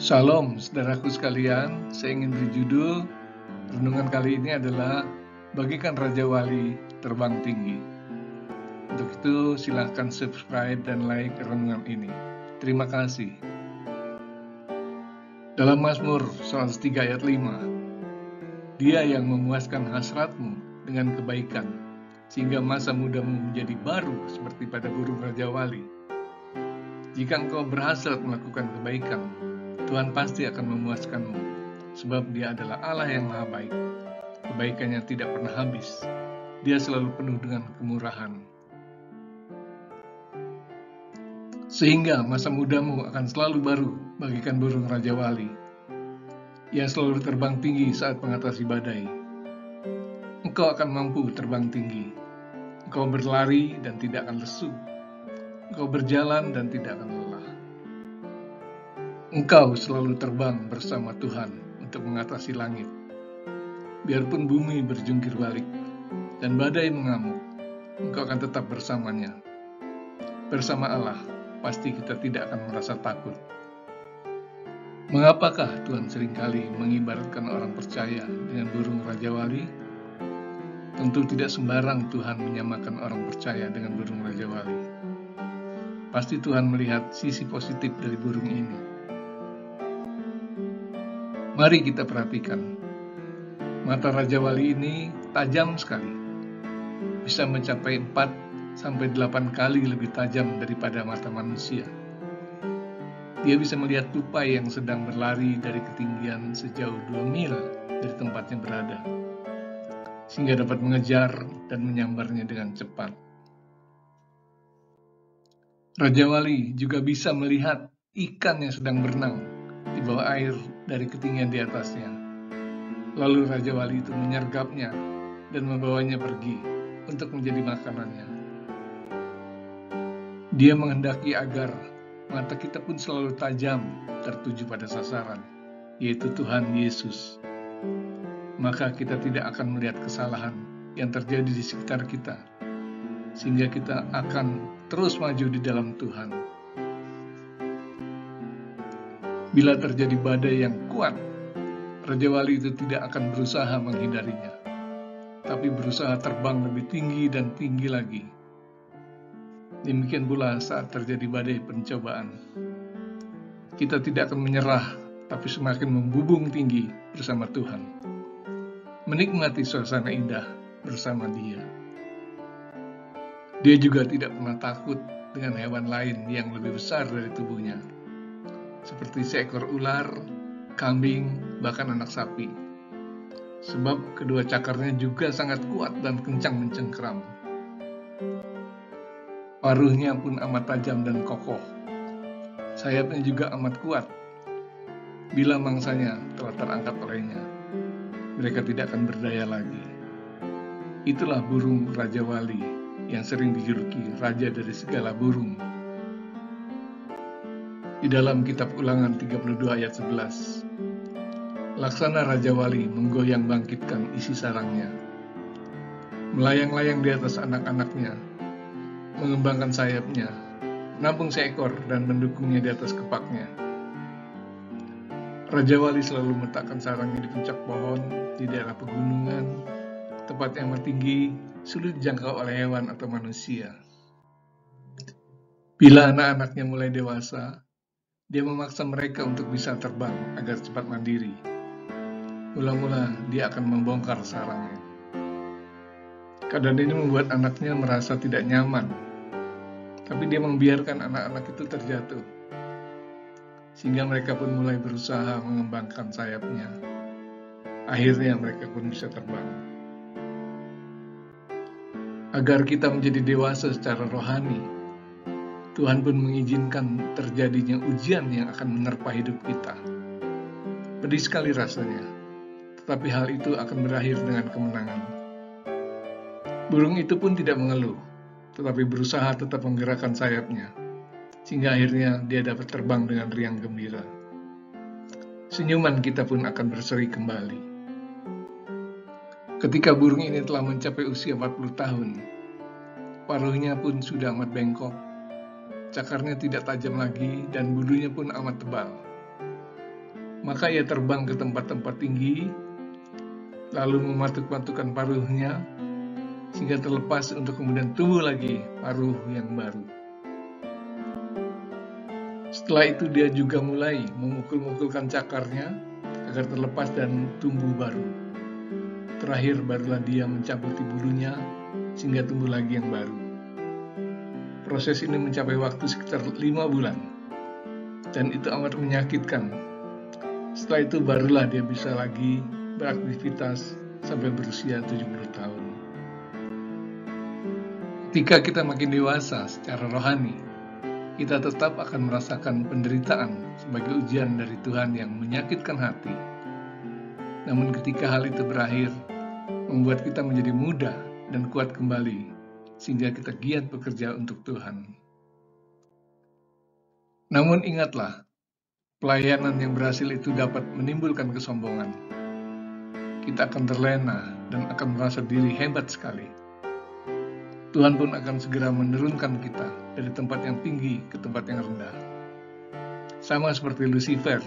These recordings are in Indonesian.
Shalom, saudaraku sekalian. Saya ingin beri judul renungan kali ini adalah Bagikan Raja Wali Terbang Tinggi. Untuk itu silakan subscribe dan like renungan ini. Terima kasih. Dalam Mazmur 103 ayat 5, Dia yang memuaskan hasratmu dengan kebaikan, sehingga masa mudamu menjadi baru seperti pada burung Raja Wali. Jika engkau berhasil melakukan kebaikan, Tuhan pasti akan memuaskanmu, sebab Dia adalah Allah yang Maha Baik. Kebaikannya tidak pernah habis. Dia selalu penuh dengan kemurahan. Sehingga masa mudamu akan selalu baru bagikan burung Raja Wali, yang selalu terbang tinggi saat mengatasi badai. Engkau akan mampu terbang tinggi. Engkau berlari dan tidak akan lesu. Engkau berjalan dan tidak akan lelah. Engkau selalu terbang bersama Tuhan untuk mengatasi langit. Biarpun bumi berjungkir balik dan badai mengamuk, engkau akan tetap bersamanya. Bersama Allah, pasti kita tidak akan merasa takut. Mengapakah Tuhan seringkali mengibaratkan orang percaya dengan burung Raja Wali? Tentu tidak sembarang Tuhan menyamakan orang percaya dengan burung Raja Wali. Pasti Tuhan melihat sisi positif dari burung ini. Mari kita perhatikan. Mata Raja Wali ini tajam sekali. Bisa mencapai 4-8 kali lebih tajam daripada mata manusia. Dia bisa melihat tupai yang sedang berlari dari ketinggian sejauh 2 mil dari tempatnya berada, sehingga dapat mengejar dan menyambarnya dengan cepat. Raja Wali juga bisa melihat ikan yang sedang berenang di bawah air dari ketinggian di atasnya. Lalu Raja Wali itu menyergapnya dan membawanya pergi untuk menjadi makanannya. Dia menghendaki agar mata kita pun selalu tajam tertuju pada sasaran, yaitu Tuhan Yesus. Maka kita tidak akan melihat kesalahan yang terjadi di sekitar kita, sehingga kita akan terus maju di dalam Tuhan. Bila terjadi badai yang kuat, Raja Wali itu tidak akan berusaha menghindarinya, tapi berusaha terbang lebih tinggi dan tinggi lagi. Demikian pula saat terjadi badai pencobaan. Kita tidak akan menyerah, tapi semakin membubung tinggi bersama Tuhan. Menikmati suasana indah bersama Dia. Dia juga tidak pernah takut dengan hewan lain yang lebih besar dari tubuhnya, seperti seekor ular, kambing, bahkan anak sapi. Sebab kedua cakarnya juga sangat kuat dan kencang mencengkeram. Paruhnya pun amat tajam dan kokoh. Sayapnya juga amat kuat. Bila mangsanya telah terangkat olehnya, mereka tidak akan berdaya lagi. Itulah burung Raja Wali yang sering dijuluki raja dari segala burung. Di dalam kitab Ulangan 32 ayat 11, laksana Raja Wali menggoyang bangkitkan isi sarangnya. Melayang-layang di atas anak-anaknya, mengembangkan sayapnya, menampung seekor dan mendukungnya di atas kepaknya. Raja Wali selalu meletakkan sarangnya di puncak pohon, di daerah pegunungan, tempat yang tinggi, sulit dijangkau oleh hewan atau manusia. Bila anak-anaknya mulai dewasa, Dia memaksa mereka untuk bisa terbang agar cepat mandiri. Mula-mula Dia akan membongkar sarangnya. Keadaan ini membuat anaknya merasa tidak nyaman, tapi Dia membiarkan anak-anak itu terjatuh, sehingga mereka pun mulai berusaha mengembangkan sayapnya. Akhirnya mereka pun bisa terbang. Agar kita menjadi dewasa secara rohani, Tuhan pun mengizinkan terjadinya ujian yang akan menerpa hidup kita. Pedih sekali rasanya, tetapi hal itu akan berakhir dengan kemenangan. Burung itu pun tidak mengeluh, tetapi berusaha tetap menggerakkan sayapnya, sehingga akhirnya dia dapat terbang dengan riang gembira. Senyuman kita pun akan berseri kembali. Ketika burung ini telah mencapai usia 40 tahun, paruhnya pun sudah amat bengkok, cakarnya tidak tajam lagi, dan bulunya pun amat tebal. Maka ia terbang ke tempat-tempat tinggi, lalu mematuk-matukkan paruhnya, sehingga terlepas untuk kemudian tumbuh lagi paruh yang baru. Setelah itu dia juga mulai memukul-mukulkan cakarnya agar terlepas dan tumbuh baru. Terakhir barulah dia mencabuti bulunya sehingga tumbuh lagi yang baru. Proses ini mencapai waktu sekitar 5 bulan, dan itu amat menyakitkan. Setelah itu barulah dia bisa lagi beraktivitas sampai berusia 70 tahun. Ketika kita makin dewasa secara rohani, kita tetap akan merasakan penderitaan sebagai ujian dari Tuhan yang menyakitkan hati. Namun ketika hal itu berakhir, membuat kita menjadi muda dan kuat kembali, sehingga kita giat bekerja untuk Tuhan. Namun ingatlah, pelayanan yang berhasil itu dapat menimbulkan kesombongan. Kita akan terlena dan akan merasa diri hebat sekali. Tuhan pun akan segera menurunkan kita dari tempat yang tinggi ke tempat yang rendah. Sama seperti Lucifer,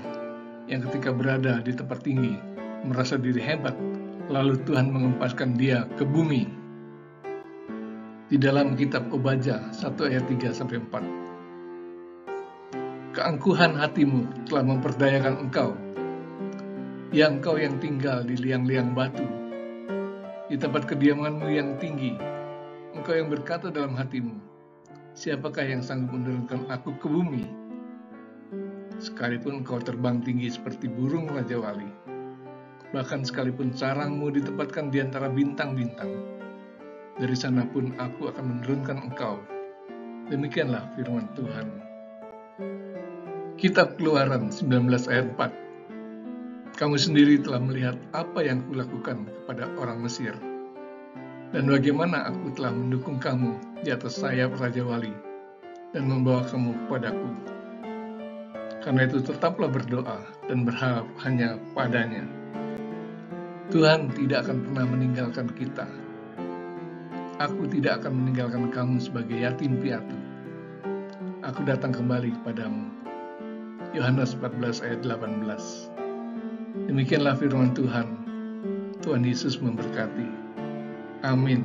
yang ketika berada di tempat tinggi, merasa diri hebat, lalu Tuhan mengempaskan dia ke bumi. Di dalam kitab Obadja 1 ayat 3-4. Keangkuhan hatimu telah memperdayakan engkau, ya engkau yang tinggal di liang-liang batu, di tempat kediamanmu yang tinggi, engkau yang berkata dalam hatimu, siapakah yang sanggup menurunkan aku ke bumi? Sekalipun engkau terbang tinggi seperti burung Raja Wali, bahkan sekalipun sarangmu ditempatkan di antara bintang-bintang, dari sana pun aku akan menurunkan engkau. Demikianlah firman Tuhan. Kitab Keluaran 19 ayat 4. Kamu sendiri telah melihat apa yang kulakukan kepada orang Mesir, dan bagaimana aku telah mendukung kamu di atas sayap Raja Wali, dan membawa kamu kepadaku. Karena itu tetaplah berdoa dan berharap hanya padanya. Tuhan tidak akan pernah meninggalkan kita. Aku tidak akan meninggalkan kamu sebagai yatim piatu. Aku datang kembali kepadamu. Yohanes 14 ayat 18. Demikianlah firman Tuhan. Tuhan Yesus memberkati. Amin.